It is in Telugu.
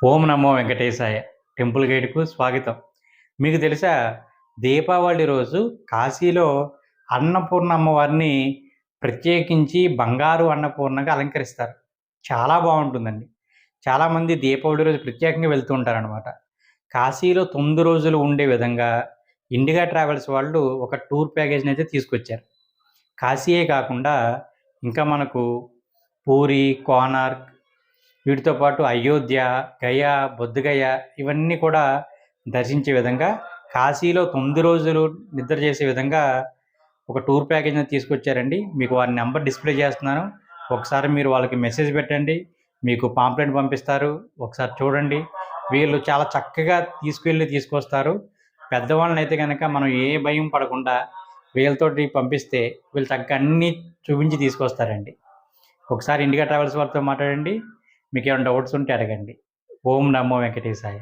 ఓం నమో వెంకటేశాయ. టెంపుల్ గైడ్‌కు స్వాగతం. మీకు తెలుసా? దీపావళి రోజు కాశీలో అన్నపూర్ణ అమ్మవారిని ప్రత్యేకించి బంగారు అన్నపూర్ణగా అలంకరిస్తారు. చాలా బావుంటుందండి. చాలామంది దీపావళి రోజు ప్రత్యేకంగా వెళ్తూ ఉంటారనమాట. కాశీలో 9 రోజులు ఉండే విధంగా ఇండిగా ట్రావెల్స్ వాళ్ళు ఒక టూర్ ప్యాకేజ్‌నైతే తీసుకొచ్చారు. కాశీయే కాకుండా ఇంకా మనకు పూరి, కోనార్క్ వీటితో పాటు అయోధ్య, గయా, బొద్ధగయ ఇవన్నీ కూడా దర్శించే విధంగా కాశీలో 9 రోజులు నిద్ర చేసే విధంగా ఒక టూర్ ప్యాకేజ్‌ని తీసుకొచ్చారండి. మీకు వారి నంబర్ డిస్‌ప్లే చేస్తున్నాను. ఒకసారి మీరు వాళ్ళకి మెసేజ్ పెట్టండి. మీకు పాంప్లెట్ పంపిస్తారు. ఒకసారి చూడండి. వీళ్ళు చాలా చక్కగా తీసుకొస్తారు. పెద్దవాళ్ళనైతే గనక మనం ఏ భయం పడకుండా వీళ్ళతోటి పంపిస్తే వీళ్ళు చక్కగా అన్నీ చూపించి తీసుకొస్తారండి. ఒకసారి ఇండిగా ట్రావెల్స్ వాళ్ళతో మాట్లాడండి. మీకేమైనా డౌట్స్ ఉంటే అడగండి. ఓం నమో వెంకటేశాయ.